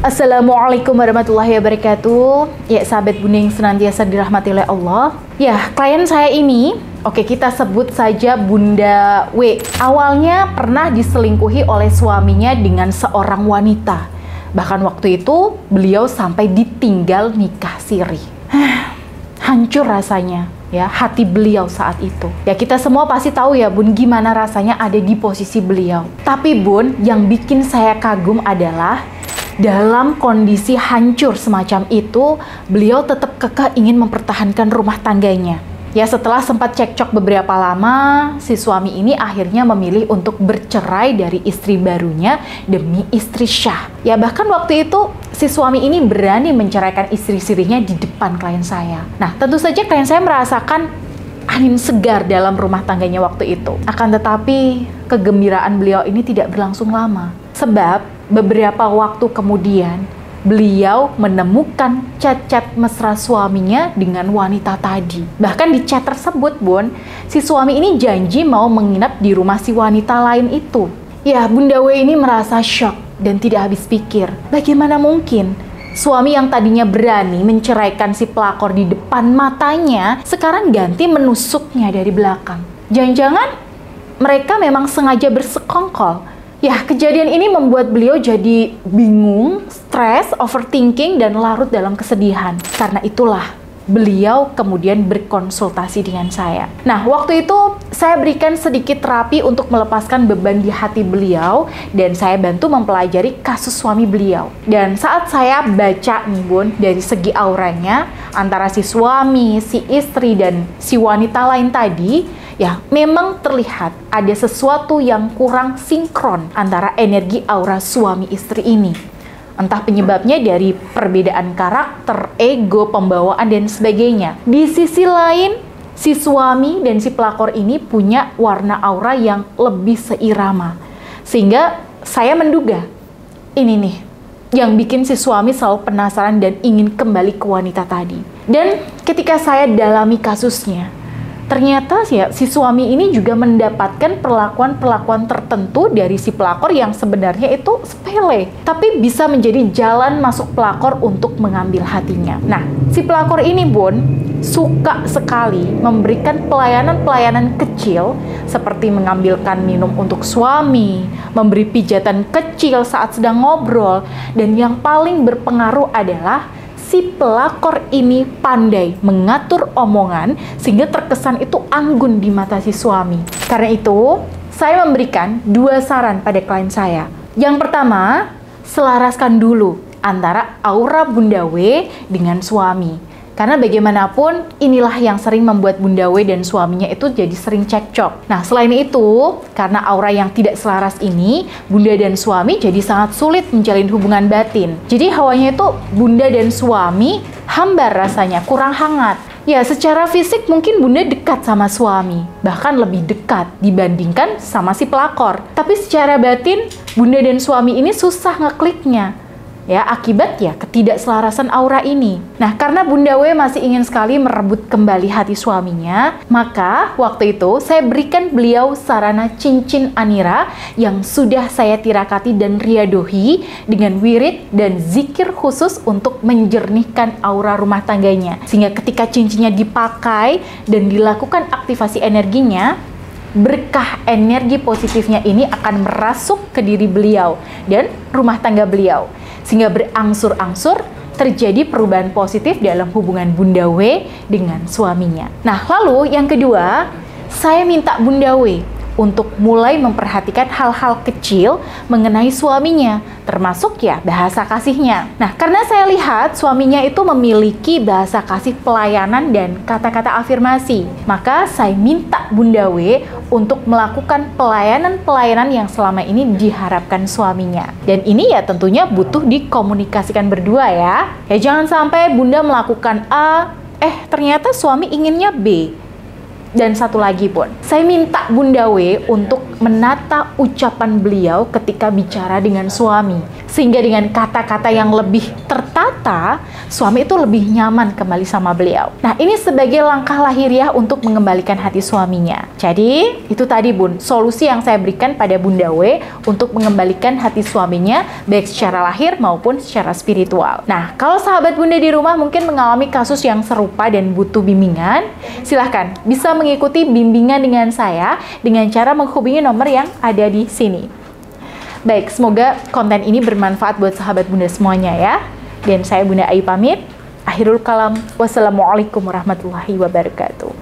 Assalamualaikum warahmatullahi wabarakatuh. Ya, sahabat Bunda yang senantiasa dirahmati oleh Allah. Ya, klien saya ini, oke, kita sebut saja Bunda W. Awalnya pernah diselingkuhi oleh suaminya dengan seorang wanita. Bahkan waktu itu beliau sampai ditinggal nikah siri. Hancur rasanya ya hati beliau saat itu. Ya, kita semua pasti tahu ya Bun, gimana rasanya ada di posisi beliau. Tapi Bun, yang bikin saya kagum adalah dalam kondisi hancur semacam itu, beliau tetap kekeh ingin mempertahankan rumah tangganya. Ya, setelah sempat cekcok beberapa lama, si suami ini akhirnya memilih untuk bercerai dari istri barunya demi istri Syah. Ya, bahkan waktu itu si suami ini berani menceraikan istri sirinya di depan klien saya. Nah, tentu saja klien saya merasakan angin segar dalam rumah tangganya waktu itu. Akan tetapi, kegembiraan beliau ini tidak berlangsung lama. Sebab, beberapa waktu kemudian, beliau menemukan chat-chat mesra suaminya dengan wanita tadi. Bahkan di chat tersebut, Bun, si suami ini janji mau menginap di rumah si wanita lain itu. Ya, Bunda W ini merasa shock dan tidak habis pikir. Bagaimana mungkin suami yang tadinya berani menceraikan si pelakor di depan matanya, sekarang ganti menusuknya dari belakang? Jangan-jangan mereka memang sengaja bersekongkol. Ya, kejadian ini membuat beliau jadi bingung, stres, overthinking, dan larut dalam kesedihan. Karena itulah, beliau kemudian berkonsultasi dengan saya. Nah, waktu itu saya berikan sedikit terapi untuk melepaskan beban di hati beliau, dan saya bantu mempelajari kasus suami beliau. Dan saat saya baca nih Bun, dari segi auranya, antara si suami, si istri, dan si wanita lain tadi, ya, memang terlihat ada sesuatu yang kurang sinkron antara energi aura suami istri ini. Entah penyebabnya dari perbedaan karakter, ego, pembawaan, dan sebagainya. Di sisi lain, si suami dan si pelakor ini punya warna aura yang lebih seirama. Sehingga saya menduga, ini nih yang bikin si suami selalu penasaran dan ingin kembali ke wanita tadi. Dan ketika saya dalami kasusnya, ternyata si suami ini juga mendapatkan perlakuan-perlakuan tertentu dari si pelakor yang sebenarnya itu sepele, tapi bisa menjadi jalan masuk pelakor untuk mengambil hatinya. Nah, si pelakor ini Bun, suka sekali memberikan pelayanan-pelayanan kecil seperti mengambilkan minum untuk suami, memberi pijatan kecil saat sedang ngobrol, dan yang paling berpengaruh adalah si pelakor ini pandai mengatur omongan sehingga terkesan itu anggun di mata si suami. Karena itu, saya memberikan 2 saran pada klien saya. Yang pertama, selaraskan dulu antara aura Bunda W dengan suami. Karena bagaimanapun, inilah yang sering membuat Bunda W dan suaminya itu jadi sering cekcok. Nah, selain itu, karena aura yang tidak selaras ini, Bunda dan suami jadi sangat sulit menjalin hubungan batin. Jadi hawanya itu Bunda dan suami hambar rasanya, kurang hangat. Ya, secara fisik mungkin Bunda dekat sama suami, bahkan lebih dekat dibandingkan sama si pelakor. Tapi secara batin, Bunda dan suami ini susah ngekliknya. Ya, akibat ya ketidakselarasan aura ini. Nah, karena Bunda W masih ingin sekali merebut kembali hati suaminya, maka waktu itu saya berikan beliau sarana cincin Anira yang sudah saya tirakati dan riadohi dengan wirid dan zikir khusus untuk menjernihkan aura rumah tangganya. Sehingga ketika cincinnya dipakai dan dilakukan aktivasi energinya, berkah energi positifnya ini akan merasuk ke diri beliau dan rumah tangga beliau. Sehingga berangsur-angsur terjadi perubahan positif dalam hubungan Bunda W dengan suaminya. Nah, lalu yang kedua, saya minta Bunda W untuk mulai memperhatikan hal-hal kecil mengenai suaminya, termasuk ya bahasa kasihnya. Nah, karena saya lihat suaminya itu memiliki bahasa kasih pelayanan dan kata-kata afirmasi, maka saya minta Bunda W untuk melakukan pelayanan-pelayanan yang selama ini diharapkan suaminya. Dan ini ya tentunya butuh dikomunikasikan berdua ya. Ya, jangan sampai Bunda melakukan A, ternyata suami inginnya B. Dan satu lagi Bun, saya minta Bunda W untuk menata ucapan beliau ketika bicara dengan suami. Sehingga dengan kata-kata yang lebih tertata, suami itu lebih nyaman kembali sama beliau. Nah, ini sebagai langkah lahiriah untuk mengembalikan hati suaminya. Jadi, itu tadi Bun, solusi yang saya berikan pada Bunda W untuk mengembalikan hati suaminya, baik secara lahir maupun secara spiritual. Nah, kalau sahabat Bunda di rumah mungkin mengalami kasus yang serupa dan butuh bimbingan, silahkan bisa mengikuti bimbingan dengan saya dengan cara menghubungi nomor yang ada di sini. Baik, semoga konten ini bermanfaat buat sahabat Bunda semuanya ya. Dan saya Bunda Ayu pamit. Akhirul kalam. Wassalamualaikum warahmatullahi wabarakatuh.